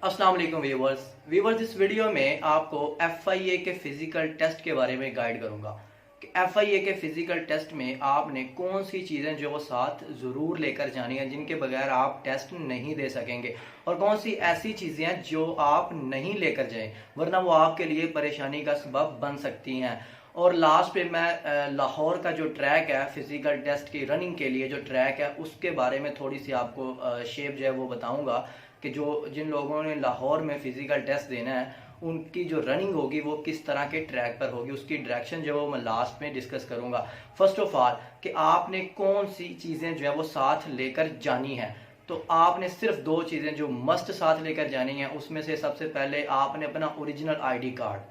अस्सलाम वालेकुम व्यूवर्स इस वीडियो में आपको FIA के फिजिकल टेस्ट के बारे में गाइड करूंगा कि FIA के फिजिकल टेस्ट में आपने कौन सी चीज़ें जो वो साथ ज़रूर लेकर जानी है जिनके बगैर आप टेस्ट नहीं दे सकेंगे और कौन सी ऐसी चीज़ें हैं जो आप नहीं लेकर जाएं वरना वो आपके लिए परेशानी का सबब बन सकती हैं। और लास्ट पे मैं लाहौर का जो ट्रैक है फिजिकल टेस्ट की रनिंग के लिए जो ट्रैक है उसके बारे में थोड़ी सी आपको शेप जो है वो बताऊंगा कि जो जिन लोगों ने लाहौर में फिजिकल टेस्ट देना है उनकी जो रनिंग होगी वो किस तरह के ट्रैक पर होगी, उसकी डायरेक्शन जो है वो मैं लास्ट में डिस्कस करूंगा। फर्स्ट ऑफ ऑल कि आपने कौन सी चीज़ें जो है वो साथ लेकर जानी है, तो आपने सिर्फ दो चीज़ें जो मस्ट साथ लेकर जानी है। उसमें से सबसे पहले आपने अपना ओरिजिनल आईडी कार्ड,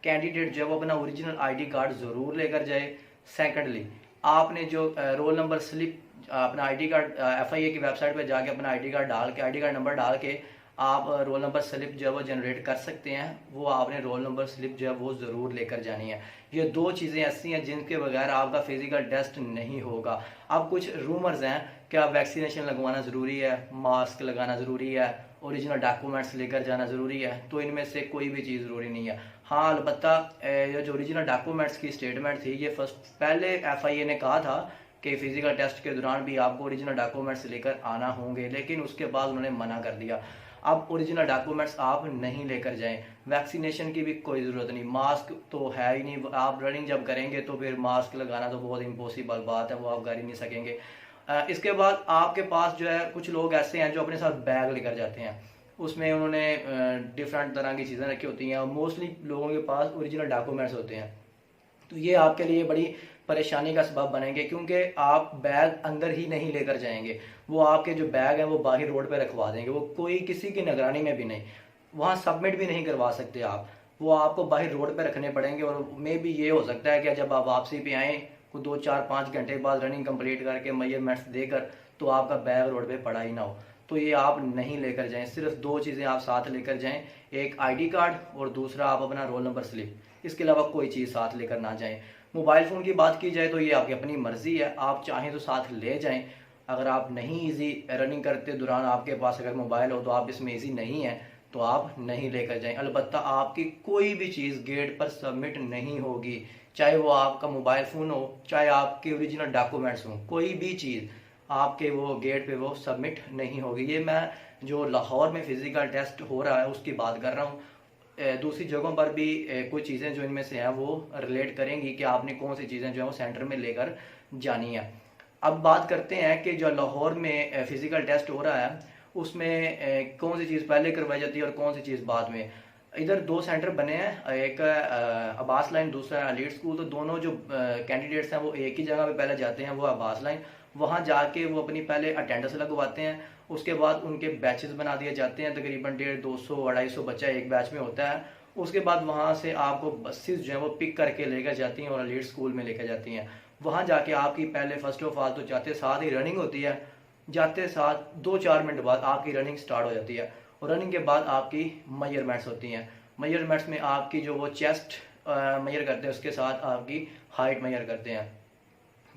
कैंडिडेट जो है वो अपना ओरिजिनल आईडी कार्ड ज़रूर लेकर जाए। सेकेंडली आपने जो रोल नंबर स्लिप अपना आईडी कार्ड FIA की वेबसाइट पर जाके अपना आईडी कार्ड डाल के आईडी कार्ड नंबर डाल के आप रोल नंबर स्लिप जो है वो जनरेट कर सकते हैं। वो आपने रोल नंबर स्लिप जो है वो ज़रूर लेकर जानी है। ये दो चीज़ें ऐसी हैं जिनके बगैर आपका फिजिकल टेस्ट नहीं होगा। अब कुछ रूमर्स हैं कि वैक्सीनेशन लगवाना ज़रूरी है, मास्क लगाना ज़रूरी है, ओरिजिनल डॉक्यूमेंट्स लेकर जाना ज़रूरी है, तो इनमें से कोई भी चीज़ ज़रूरी नहीं है। हाँ अलबत्ता ये जो ओरिजिनल डॉक्यूमेंट्स की स्टेटमेंट थी ये पहले FIA ने कहा था कि फिजिकल टेस्ट के दौरान भी आपको ओरिजिनल डॉक्यूमेंट्स लेकर आना होंगे, लेकिन उसके बाद उन्होंने मना कर दिया। अब ओरिजिनल डॉक्यूमेंट्स आप नहीं लेकर जाएं। वैक्सीनेशन की भी कोई ज़रूरत नहीं, मास्क तो है ही नहीं। आप रनिंग जब करेंगे तो फिर मास्क लगाना तो बहुत इम्पॉसिबल बात है, वो आप कर ही नहीं सकेंगे। इसके बाद आपके पास जो है कुछ लोग ऐसे हैं जो अपने साथ बैग लेकर जाते हैं, उसमें उन्होंने डिफरेंट तरह की चीज़ें रखी होती हैं और मोस्टली लोगों के पास ओरिजिनल डॉक्यूमेंट्स होते हैं। तो ये आपके लिए बड़ी परेशानी का सबब बनेंगे क्योंकि आप बैग अंदर ही नहीं लेकर जाएंगे। वो आपके जो बैग हैं वो बाहर रोड पे रखवा देंगे, वो कोई किसी की निगरानी में भी नहीं, वहाँ सबमिट भी नहीं करवा सकते आप। वो आपको बाहर रोड पे रखने पड़ेंगे और मे भी ये हो सकता है कि जब आप वापसी पे आएँ को 2 4 5 घंटे बाद रनिंग कंप्लीट करके मेजरमेंट्स देकर तो आपका बैग रोड पे पड़ा ही ना हो। तो ये आप नहीं लेकर जाएं। सिर्फ दो चीज़ें आप साथ लेकर जाएं, एक आईडी कार्ड और दूसरा आप अपना रोल नंबर स्लिप। इसके अलावा कोई चीज़ साथ लेकर ना जाएं। मोबाइल फ़ोन की बात की जाए तो ये आपकी अपनी मर्ज़ी है, आप चाहें तो साथ ले जाएं। अगर आप नहीं इजी रनिंग करते दौरान आपके पास अगर मोबाइल हो तो आप इसमें इजी नहीं है तो आप नहीं लेकर जाएं। अलबत्ता आपकी कोई भी चीज़ गेट पर सबमिट नहीं होगी, चाहे वो आपका मोबाइल फ़ोन हो, चाहे आपके ओरिजिनल डॉक्यूमेंट्स हों, कोई भी चीज़ आपके वो गेट पे वो सबमिट नहीं होगी। ये मैं जो लाहौर में फ़िज़िकल टेस्ट हो रहा है उसकी बात कर रहा हूँ। दूसरी जगहों पर भी कुछ चीज़ें जो इनमें से हैं वो रिलेट करेंगी कि आपने कौन सी चीज़ें जो है वो सेंटर में लेकर जानी है। अब बात करते हैं कि जो लाहौर में फ़िज़िकल टेस्ट हो रहा है उसमें कौन सी चीज़ पहले करवाई जाती है और कौन सी चीज़ बाद में। इधर दो सेंटर बने हैं, एक अब्बास लाइन, दूसरा एलीट स्कूल। तो दोनों जो कैंडिडेट्स हैं वो एक ही जगह पे पहले जाते हैं, वो अब्बास लाइन। वहाँ जाके वो अपनी पहले अटेंडेंस लगवाते हैं, उसके बाद उनके बैचेस बना दिए जाते हैं, तकरीबन 150 200 250 बच्चा एक बैच में होता है। उसके बाद वहाँ से आपको बसेस जो है वो पिक करके लेकर जाती हैं और एलीट स्कूल में लेकर जाती हैं। वहाँ जाके आपकी पहले फर्स्ट ऑफ ऑल तो जाते साथ ही रनिंग होती है, जाते साथ 2 4 मिनट बाद आपकी रनिंग स्टार्ट हो जाती है और रनिंग के बाद आपकी मेजरमेंट्स होती हैं। मेजरमेंट्स में आपकी जो वो चेस्ट मेजर करते हैं उसके साथ आपकी हाइट मेजर करते हैं।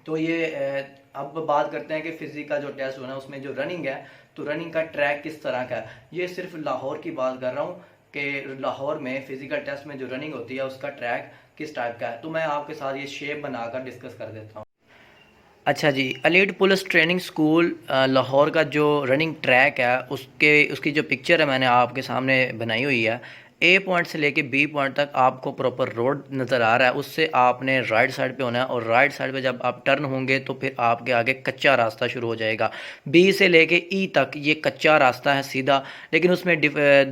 तो ये अब बात करते हैं कि फिजिकल जो टेस्ट होना है उसमें जो रनिंग है, तो रनिंग का ट्रैक किस तरह का है। ये सिर्फ लाहौर की बात कर रहा हूँ कि लाहौर में फिजिकल टेस्ट में जो रनिंग होती है उसका ट्रैक किस टाइप का है। तो मैं आपके साथ ये शेप बनाकर डिस्कस कर देता हूँ। अच्छा जी, elite police training school Lahore का जो रनिंग ट्रैक है उसकी जो पिक्चर है मैंने आपके सामने बनाई हुई है। A पॉइंट से लेके B पॉइंट तक आपको प्रॉपर रोड नज़र आ रहा है, उससे आपने राइट साइड पे होना है और राइट साइड पे जब आप टर्न होंगे तो फिर आपके आगे कच्चा रास्ता शुरू हो जाएगा। B से लेके E तक ये कच्चा रास्ता है सीधा, लेकिन उसमें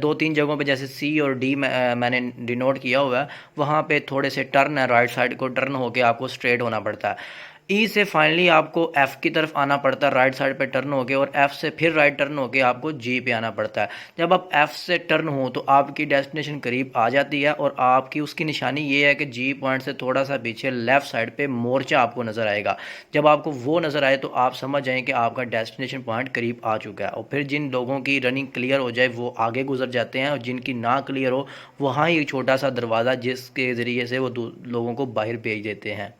2 3 जगहों पे जैसे C और D मैंने डिनोट किया हुआ है, वहाँ पे थोड़े से टर्न है, राइट साइड को टर्न होके आपको स्ट्रेट होना पड़ता है। ई से फाइनली आपको एफ़ की तरफ आना पड़ता है, राइट साइड पे टर्न होके, और एफ़ से फिर राइट टर्न होके आपको जी पे आना पड़ता है। जब आप एफ़ से टर्न हो तो आपकी डेस्टिनेशन करीब आ जाती है और आपकी उसकी निशानी ये है कि जी पॉइंट से थोड़ा सा पीछे लेफ़्ट साइड पे मोर्चा आपको नज़र आएगा। जब आपको वो नज़र आए तो आप समझ जाएँ कि आपका डेस्टिनेशन पॉइंट करीब आ चुका है। और फिर जिन लोगों की रनिंग क्लियर हो जाए वो आगे गुजर जाते हैं और जिनकी ना क्लियर हो वहाँ ही एक छोटा सा दरवाज़ा जिसके ज़रिए से वो लोगों को बाहर भेज देते हैं।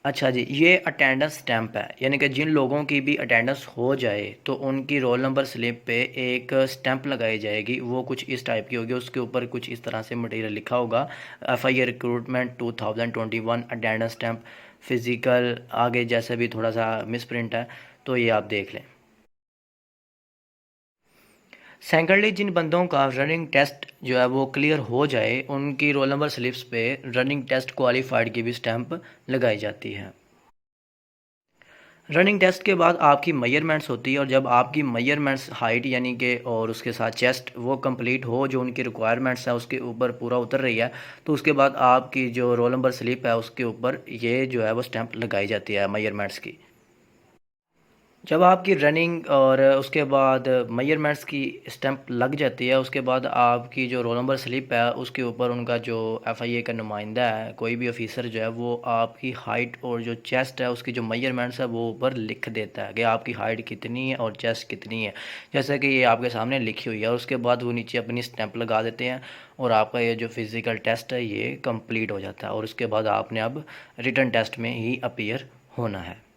अच्छा जी, ये अटेंडेंस स्टैंप है, यानी कि जिन लोगों की भी अटेंडेंस हो जाए तो उनकी रोल नंबर स्लिप पे एक स्टैंप लगाई जाएगी। वो कुछ इस टाइप की होगी, उसके ऊपर कुछ इस तरह से मटेरियल लिखा होगा, FIA recruitment 2021 attendance stamp physical, आगे जैसे भी थोड़ा सा मिस प्रिंट है तो ये आप देख लें। सेकेंडली, जिन बंदों का रनिंग टेस्ट जो है वो क्लियर हो जाए उनकी रोल नंबर स्लिप्स पे रनिंग टेस्ट क्वालिफाइड की भी स्टैंप लगाई जाती है। रनिंग टेस्ट के बाद आपकी मेजरमेंट्स होती है, और जब आपकी मेजरमेंट्स हाइट यानी कि और उसके साथ चेस्ट वो कंप्लीट हो, जो उनकी रिक्वायरमेंट्स है उसके ऊपर पूरा उतर रही है, तो उसके बाद आपकी जो रोल नंबर स्लिप है उसके ऊपर ये जो है वो स्टैंप लगाई जाती है मेजरमेंट्स की। जब आपकी रनिंग और उसके बाद मेजरमेंट्स की स्टैंप लग जाती है, उसके बाद आपकी जो रोल नंबर स्लिप है उसके ऊपर उनका जो FIA का नुमाइंदा है, कोई भी ऑफिसर जो है वो आपकी हाइट और जो चेस्ट है उसकी जो मेजरमेंट्स है वो ऊपर लिख देता है कि आपकी हाइट कितनी है और चेस्ट कितनी है, जैसे कि ये आपके सामने लिखी हुई है। और उसके बाद वो नीचे अपनी स्टैंप लगा देते हैं और आपका ये जो फिज़िकल टेस्ट है ये कंप्लीट हो जाता है, और उसके बाद आपने अब रिटन टेस्ट में ही अपीयर होना है।